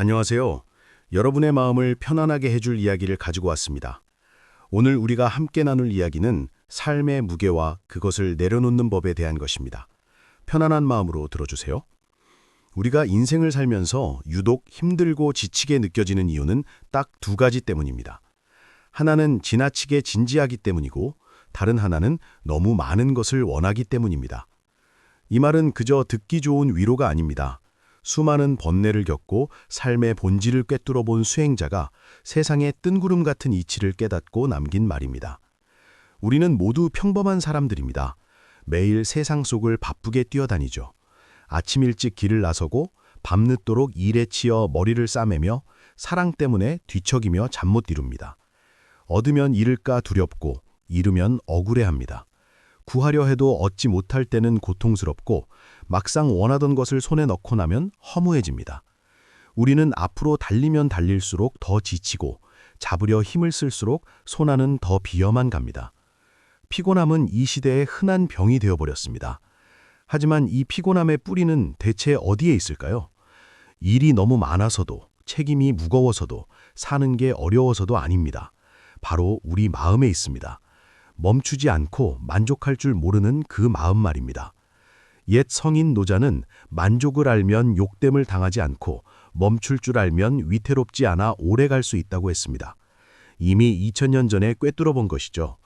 안녕하세요. 여러분의 마음을 편안하게 해줄 이야기를 가지고 왔습니다. 오늘 우리가 함께 나눌 이야기는 삶의 무게와 그것을 내려놓는 법에 대한 것입니다. 편안한 마음으로 들어주세요. 우리가 인생을 살면서 유독 힘들고 지치게 느껴지는 이유는 딱 두 가지 때문입니다. 하나는 지나치게 진지하기 때문이고 다른 하나는 너무 많은 것을 원하기 때문입니다. 이 말은 그저 듣기 좋은 위로가 아닙니다. 수많은 번뇌를 겪고 삶의 본질을 꿰뚫어 본 수행자가 세상의 뜬구름 같은 이치를 깨닫고 남긴 말입니다. 우리는 모두 평범한 사람들입니다. 매일 세상 속을 바쁘게 뛰어다니죠. 아침 일찍 길을 나서고 밤늦도록 일에 치여 머리를 싸매며 사랑 때문에 뒤척이며 잠 못 이룹니다. 얻으면 잃을까 두렵고 잃으면 억울해합니다. 구하려 해도 얻지 못할 때는 고통스럽고 막상 원하던 것을 손에 넣고 나면 허무해집니다. 우리는 앞으로 달리면 달릴수록 더 지치고 잡으려 힘을 쓸수록 손안은 더 비어만 갑니다. 피곤함은 이 시대의 흔한 병이 되어버렸습니다. 하지만 이 피곤함의 뿌리는 대체 어디에 있을까요? 일이 너무 많아서도, 책임이 무거워서도, 사는 게 어려워서도 아닙니다. 바로 우리 마음에 있습니다. 멈추지 않고 만족할 줄 모르는 그 마음 말입니다. 옛 성인 노자는 만족을 알면 욕됨을 당하지 않고 멈출 줄 알면 위태롭지 않아 오래 갈 수 있다고 했습니다. 이미 2000년 전에 꿰뚫어 본 것이죠.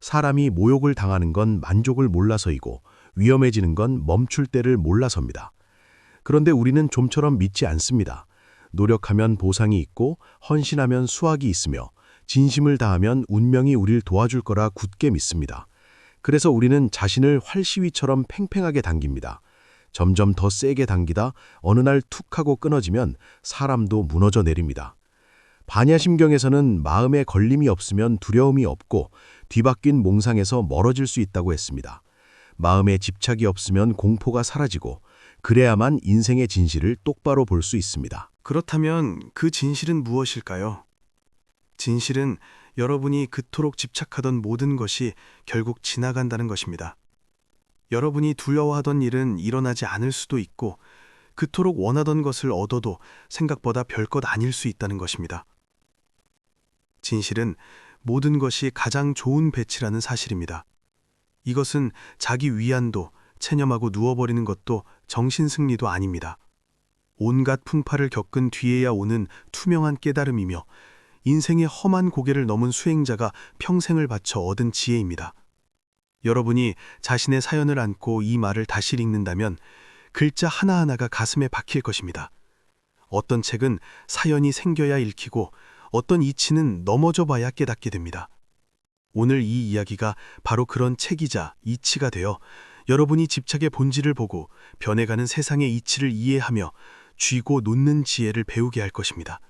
사람이 모욕을 당하는 건 만족을 몰라서이고 위험해지는 건 멈출 때를 몰라서입니다. 그런데 우리는 좀처럼 믿지 않습니다. 노력하면 보상이 있고 헌신하면 수확이 있으며 진심을 다하면 운명이 우릴 도와줄 거라 굳게 믿습니다. 그래서 우리는 자신을 활시위처럼 팽팽하게 당깁니다. 점점 더 세게 당기다 어느 날 툭 하고 끊어지면 사람도 무너져 내립니다. 반야심경에서는 마음에 걸림이 없으면 두려움이 없고 뒤바뀐 몽상에서 멀어질 수 있다고 했습니다. 마음에 집착이 없으면 공포가 사라지고 그래야만 인생의 진실을 똑바로 볼 수 있습니다. 그렇다면 그 진실은 무엇일까요? 진실은 여러분이 그토록 집착하던 모든 것이 결국 지나간다는 것입니다. 여러분이 두려워하던 일은 일어나지 않을 수도 있고 그토록 원하던 것을 얻어도 생각보다 별것 아닐 수 있다는 것입니다. 진실은 모든 것이 가장 좋은 배치라는 사실입니다. 이것은 자기 위안도 체념하고 누워버리는 것도 정신승리도 아닙니다. 온갖 풍파를 겪은 뒤에야 오는 투명한 깨달음이며 인생의 험한 고개를 넘은 수행자가 평생을 바쳐 얻은 지혜입니다. 여러분이 자신의 사연을 안고 이 말을 다시 읽는다면 글자 하나하나가 가슴에 박힐 것입니다. 어떤 책은 사연이 생겨야 읽히고 어떤 이치는 넘어져 봐야 깨닫게 됩니다. 오늘 이 이야기가 바로 그런 책이자 이치가 되어 여러분이 집착의 본질을 보고 변해가는 세상의 이치를 이해하며 쥐고 놓는 지혜를 배우게 할 것입니다.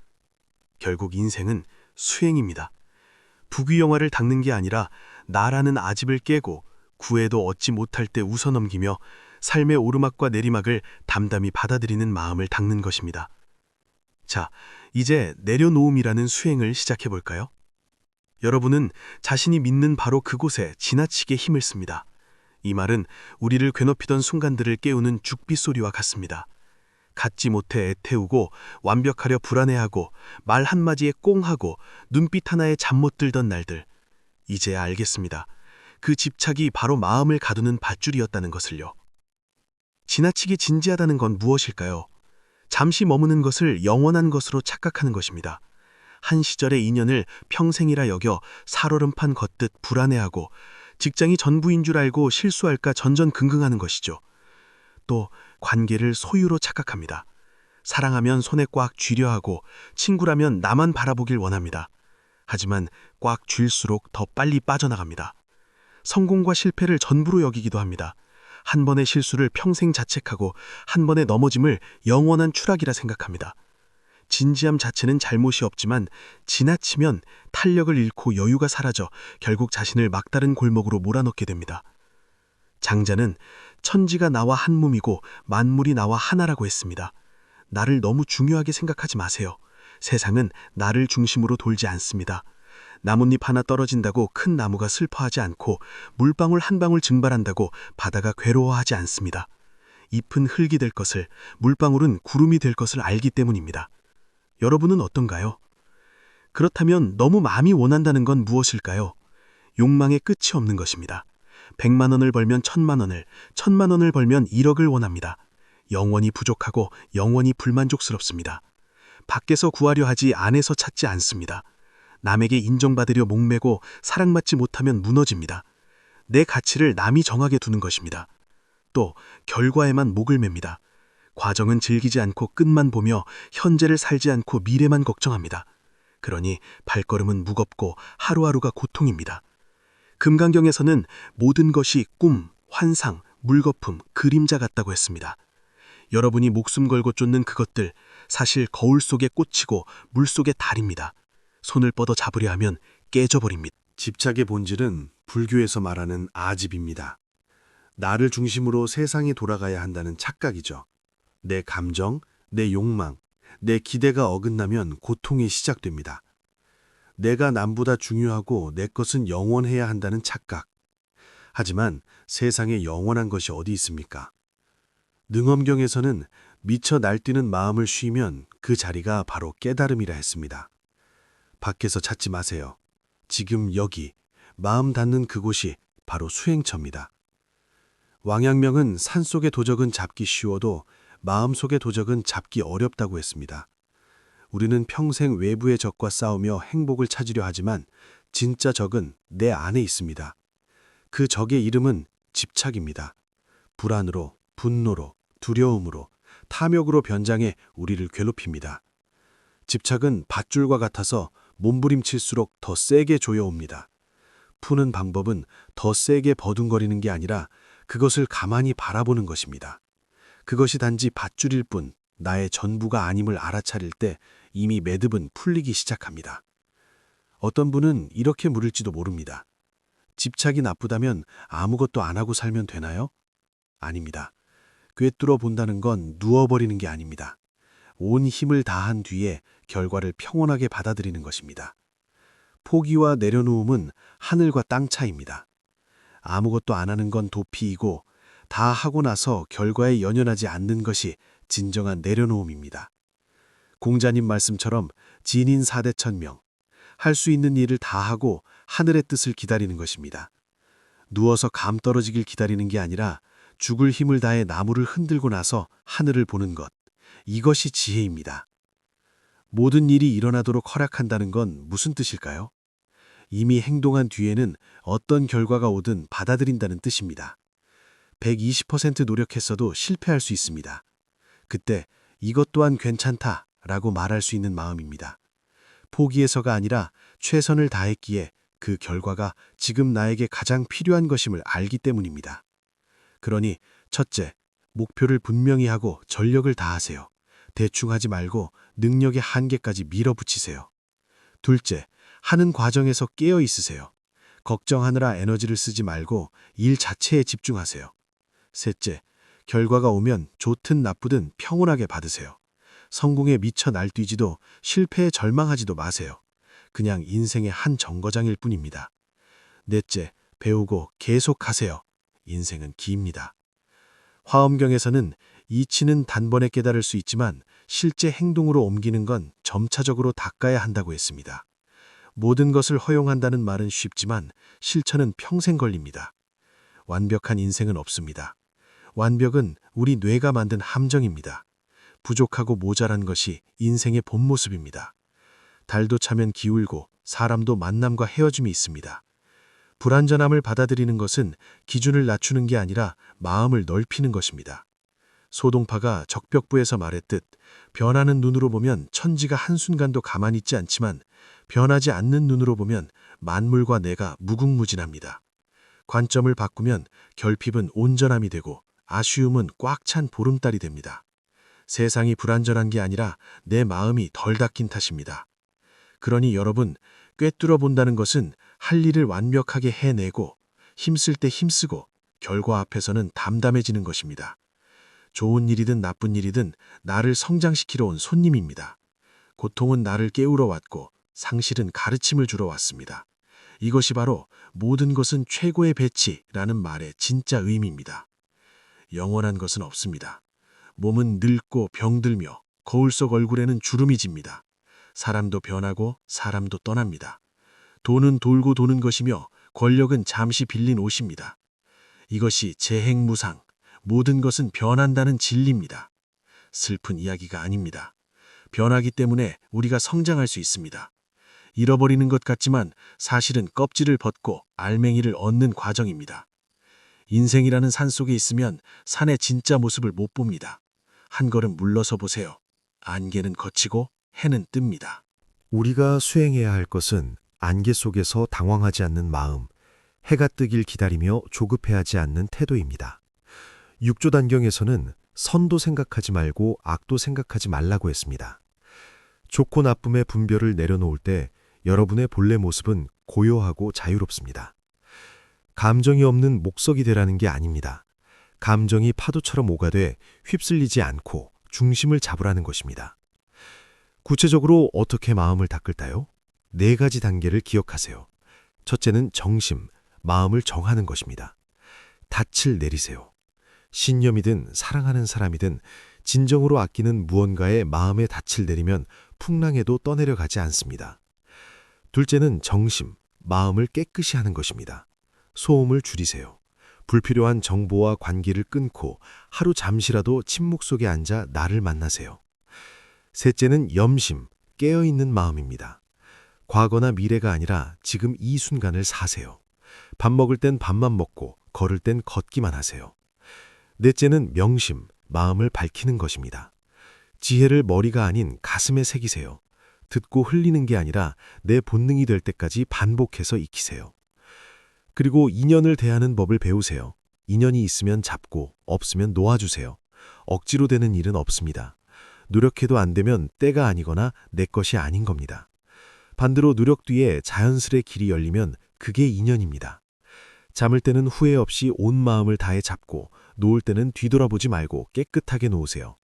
결국 인생은 수행입니다. 부귀영화를 닦는 게 아니라 나라는 아집을 깨고 구해도 얻지 못할 때 웃어넘기며 삶의 오르막과 내리막을 담담히 받아들이는 마음을 닦는 것입니다. 자, 이제 내려놓음이라는 수행을 시작해볼까요? 여러분은 자신이 믿는 바로 그곳에 지나치게 힘을 씁니다. 이 말은 우리를 괴롭히던 순간들을 깨우는 죽빗소리와 같습니다. 갖지 못해 애태우고 완벽하려 불안해하고 말 한마디에 꽁하고 눈빛 하나에 잠 못 들던 날들. 이제야 알겠습니다. 그 집착이 바로 마음을 가두는 밧줄이었다는 것을요. 지나치게 진지하다는 건 무엇일까요? 잠시 머무는 것을 영원한 것으로 착각하는 것입니다. 한 시절의 인연을 평생이라 여겨 살얼음판 걷듯 불안해하고 직장이 전부인 줄 알고 실수할까 전전긍긍하는 것이죠. 또 관계를 소유로 착각합니다. 사랑하면 손에 꽉 쥐려 하고 친구라면 나만 바라보길 원합니다. 하지만 꽉 쥘수록 더 빨리 빠져나갑니다. 성공과 실패를 전부로 여기기도 합니다. 한 번의 실수를 평생 자책하고 한 번의 넘어짐을 영원한 추락이라 생각합니다. 진지함 자체는 잘못이 없지만 지나치면 탄력을 잃고 여유가 사라져 결국 자신을 막다른 골목으로 몰아넣게 됩니다. 장자는 천지가 나와 한 몸이고 만물이 나와 하나라고 했습니다. 나를 너무 중요하게 생각하지 마세요. 세상은 나를 중심으로 돌지 않습니다. 나뭇잎 하나 떨어진다고 큰 나무가 슬퍼하지 않고 물방울 한 방울 증발한다고 바다가 괴로워하지 않습니다. 잎은 흙이 될 것을, 물방울은 구름이 될 것을 알기 때문입니다. 여러분은 어떤가요? 그렇다면 너무 마음이 원한다는 건 무엇일까요? 욕망의 끝이 없는 것입니다. 100만 원을 벌면 1000만 원을, 1000만 원을 벌면 1억을 원합니다. 영원히 부족하고 영원히 불만족스럽습니다. 밖에서 구하려 하지 안에서 찾지 않습니다. 남에게 인정받으려 목매고 사랑받지 못하면 무너집니다. 내 가치를 남이 정하게 두는 것입니다. 또 결과에만 목을 맵니다. 과정은 즐기지 않고 끝만 보며 현재를 살지 않고 미래만 걱정합니다. 그러니 발걸음은 무겁고 하루하루가 고통입니다. 금강경에서는 모든 것이 꿈, 환상, 물거품, 그림자 같다고 했습니다. 여러분이 목숨 걸고 쫓는 그것들, 사실 거울 속의 꽃이고 물 속의 달입니다. 손을 뻗어 잡으려 하면 깨져버립니다. 집착의 본질은 불교에서 말하는 아집입니다. 나를 중심으로 세상이 돌아가야 한다는 착각이죠. 내 감정, 내 욕망, 내 기대가 어긋나면 고통이 시작됩니다. 내가 남보다 중요하고 내 것은 영원해야 한다는 착각. 하지만 세상에 영원한 것이 어디 있습니까? 능엄경에서는 미쳐 날뛰는 마음을 쉬면 그 자리가 바로 깨달음이라 했습니다. 밖에서 찾지 마세요. 지금 여기, 마음 닿는 그곳이 바로 수행처입니다. 왕양명은 산속의 도적은 잡기 쉬워도 마음속의 도적은 잡기 어렵다고 했습니다. 우리는 평생 외부의 적과 싸우며 행복을 찾으려 하지만 진짜 적은 내 안에 있습니다. 그 적의 이름은 집착입니다. 불안으로, 분노로, 두려움으로, 탐욕으로 변장해 우리를 괴롭힙니다. 집착은 밧줄과 같아서 몸부림칠수록 더 세게 조여옵니다. 푸는 방법은 더 세게 버둥거리는 게 아니라 그것을 가만히 바라보는 것입니다. 그것이 단지 밧줄일 뿐 나의 전부가 아님을 알아차릴 때 이미 매듭은 풀리기 시작합니다. 어떤 분은 이렇게 물을지도 모릅니다. 집착이 나쁘다면 아무것도 안 하고 살면 되나요? 아닙니다. 꿰뚫어 본다는 건 누워버리는 게 아닙니다. 온 힘을 다한 뒤에 결과를 평온하게 받아들이는 것입니다. 포기와 내려놓음은 하늘과 땅 차이입니다. 아무것도 안 하는 건 도피이고 다 하고 나서 결과에 연연하지 않는 것이 진정한 내려놓음입니다. 공자님 말씀처럼 진인 사대천명, 할 수 있는 일을 다 하고 하늘의 뜻을 기다리는 것입니다. 누워서 감 떨어지길 기다리는 게 아니라 죽을 힘을 다해 나무를 흔들고 나서 하늘을 보는 것, 이것이 지혜입니다. 모든 일이 일어나도록 허락한다는 건 무슨 뜻일까요? 이미 행동한 뒤에는 어떤 결과가 오든 받아들인다는 뜻입니다. 120% 노력했어도 실패할 수 있습니다. 그때 이것 또한 괜찮다라고 말할 수 있는 마음입니다. 포기해서가 아니라 최선을 다했기에 그 결과가 지금 나에게 가장 필요한 것임을 알기 때문입니다. 그러니 첫째, 목표를 분명히 하고 전력을 다하세요. 대충 하지 말고 능력의 한계까지 밀어붙이세요. 둘째, 하는 과정에서 깨어 있으세요. 걱정하느라 에너지를 쓰지 말고 일 자체에 집중하세요. 셋째, 결과가 오면 좋든 나쁘든 평온하게 받으세요. 성공에 미쳐 날뛰지도 실패에 절망하지도 마세요. 그냥 인생의 한 정거장일 뿐입니다. 넷째, 배우고 계속하세요. 인생은 깁니다. 화엄경에서는 이치는 단번에 깨달을 수 있지만 실제 행동으로 옮기는 건 점차적으로 닦아야 한다고 했습니다. 모든 것을 허용한다는 말은 쉽지만 실천은 평생 걸립니다. 완벽한 인생은 없습니다. 완벽은 우리 뇌가 만든 함정입니다. 부족하고 모자란 것이 인생의 본 모습입니다. 달도 차면 기울고 사람도 만남과 헤어짐이 있습니다. 불완전함을 받아들이는 것은 기준을 낮추는 게 아니라 마음을 넓히는 것입니다. 소동파가 적벽부에서 말했듯 변하는 눈으로 보면 천지가 한순간도 가만히 있지 않지만 변하지 않는 눈으로 보면 만물과 내가 무궁무진합니다. 관점을 바꾸면 결핍은 온전함이 되고 아쉬움은 꽉 찬 보름달이 됩니다. 세상이 불완전한 게 아니라 내 마음이 덜 닦인 탓입니다. 그러니 여러분, 꿰뚫어 본다는 것은 할 일을 완벽하게 해내고 힘쓸 때 힘쓰고 결과 앞에서는 담담해지는 것입니다. 좋은 일이든 나쁜 일이든 나를 성장시키러 온 손님입니다. 고통은 나를 깨우러 왔고 상실은 가르침을 주러 왔습니다. 이것이 바로 모든 것은 최고의 배치라는 말의 진짜 의미입니다. 영원한 것은 없습니다. 몸은 늙고 병들며 거울 속 얼굴에는 주름이 집니다. 사람도 변하고 사람도 떠납니다. 돈은 돌고 도는 것이며 권력은 잠시 빌린 옷입니다. 이것이 재행무상, 모든 것은 변한다는 진리입니다. 슬픈 이야기가 아닙니다. 변하기 때문에 우리가 성장할 수 있습니다. 잃어버리는 것 같지만 사실은 껍질을 벗고 알맹이를 얻는 과정입니다. 인생이라는 산 속에 있으면 산의 진짜 모습을 못 봅니다. 한 걸음 물러서 보세요. 안개는 걷히고 해는 뜹니다. 우리가 수행해야 할 것은 안개 속에서 당황하지 않는 마음, 해가 뜨길 기다리며 조급해하지 않는 태도입니다. 육조단경에서는 선도 생각하지 말고 악도 생각하지 말라고 했습니다. 좋고 나쁨의 분별을 내려놓을 때 여러분의 본래 모습은 고요하고 자유롭습니다. 감정이 없는 목석이 되라는 게 아닙니다. 감정이 파도처럼 오가되 휩쓸리지 않고 중심을 잡으라는 것입니다. 구체적으로 어떻게 마음을 닦을까요? 4가지 단계를 기억하세요. 첫째는 정심, 마음을 정하는 것입니다. 닻을 내리세요. 신념이든 사랑하는 사람이든 진정으로 아끼는 무언가에 마음의 닻을 내리면 풍랑에도 떠내려가지 않습니다. 둘째는 정심, 마음을 깨끗이 하는 것입니다. 소음을 줄이세요. 불필요한 정보와 관계를 끊고 하루 잠시라도 침묵 속에 앉아 나를 만나세요. 셋째는 염심, 깨어있는 마음입니다. 과거나 미래가 아니라 지금 이 순간을 사세요. 밥 먹을 땐 밥만 먹고 걸을 땐 걷기만 하세요. 넷째는 명심, 마음을 밝히는 것입니다. 지혜를 머리가 아닌 가슴에 새기세요. 듣고 흘리는 게 아니라 내 본능이 될 때까지 반복해서 익히세요. 그리고 인연을 대하는 법을 배우세요. 인연이 있으면 잡고 없으면 놓아주세요. 억지로 되는 일은 없습니다. 노력해도 안 되면 때가 아니거나 내 것이 아닌 겁니다. 반대로 노력 뒤에 자연스레 길이 열리면 그게 인연입니다. 잠을 때는 후회 없이 온 마음을 다해 잡고 놓을 때는 뒤돌아보지 말고 깨끗하게 놓으세요.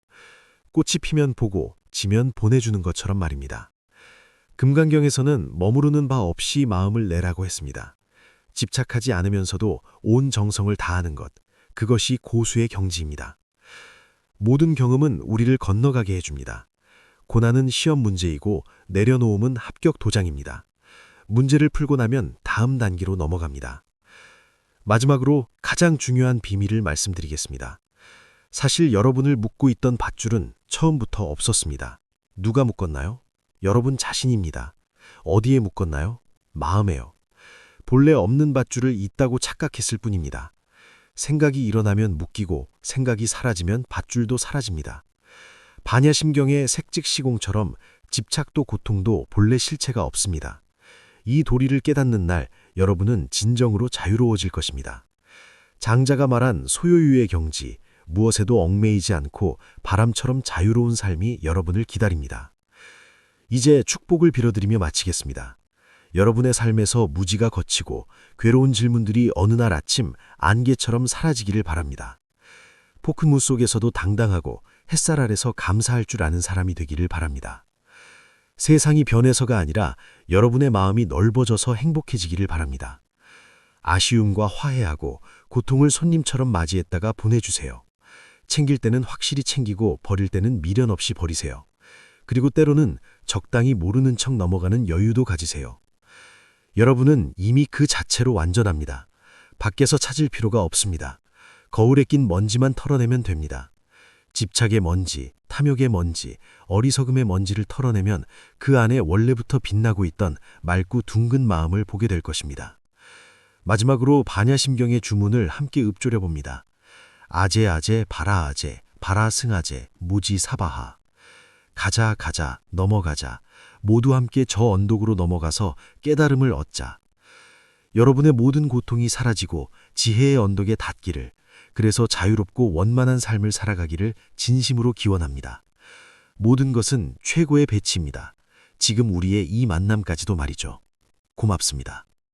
꽃이 피면 보고 지면 보내주는 것처럼 말입니다. 금강경에서는 머무르는 바 없이 마음을 내라고 했습니다. 집착하지 않으면서도 온 정성을 다하는 것, 그것이 고수의 경지입니다. 모든 경험은 우리를 건너가게 해줍니다. 고난은 시험 문제이고 내려놓음은 합격 도장입니다. 문제를 풀고 나면 다음 단계로 넘어갑니다. 마지막으로 가장 중요한 비밀을 말씀드리겠습니다. 사실 여러분을 묶고 있던 밧줄은 처음부터 없었습니다. 누가 묶었나요? 여러분 자신입니다. 어디에 묶었나요? 마음에요. 본래 없는 밧줄을 있다고 착각했을 뿐입니다. 생각이 일어나면 묶이고 생각이 사라지면 밧줄도 사라집니다. 반야심경의 색직시공처럼 집착도 고통도 본래 실체가 없습니다. 이 도리를 깨닫는 날 여러분은 진정으로 자유로워질 것입니다. 장자가 말한 소요유의 경지, 무엇에도 얽매이지 않고 바람처럼 자유로운 삶이 여러분을 기다립니다. 이제 축복을 빌어드리며 마치겠습니다. 여러분의 삶에서 무지가 걷히고 괴로운 질문들이 어느 날 아침 안개처럼 사라지기를 바랍니다. 포크무 속에서도 당당하고 햇살 아래서 감사할 줄 아는 사람이 되기를 바랍니다. 세상이 변해서가 아니라 여러분의 마음이 넓어져서 행복해지기를 바랍니다. 아쉬움과 화해하고 고통을 손님처럼 맞이했다가 보내주세요. 챙길 때는 확실히 챙기고 버릴 때는 미련 없이 버리세요. 그리고 때로는 적당히 모르는 척 넘어가는 여유도 가지세요. 여러분은 이미 그 자체로 완전합니다. 밖에서 찾을 필요가 없습니다. 거울에 낀 먼지만 털어내면 됩니다. 집착의 먼지, 탐욕의 먼지, 어리석음의 먼지를 털어내면 그 안에 원래부터 빛나고 있던 맑고 둥근 마음을 보게 될 것입니다. 마지막으로 반야심경의 주문을 함께 읊조려 봅니다. 아제아제 바라아제 바라승아제 무지사바하. 가자 가자 넘어가자. 모두 함께 저 언덕으로 넘어가서 깨달음을 얻자. 여러분의 모든 고통이 사라지고 지혜의 언덕에 닿기를, 그래서 자유롭고 원만한 삶을 살아가기를 진심으로 기원합니다. 모든 것은 최고의 배치입니다. 지금 우리의 이 만남까지도 말이죠. 고맙습니다.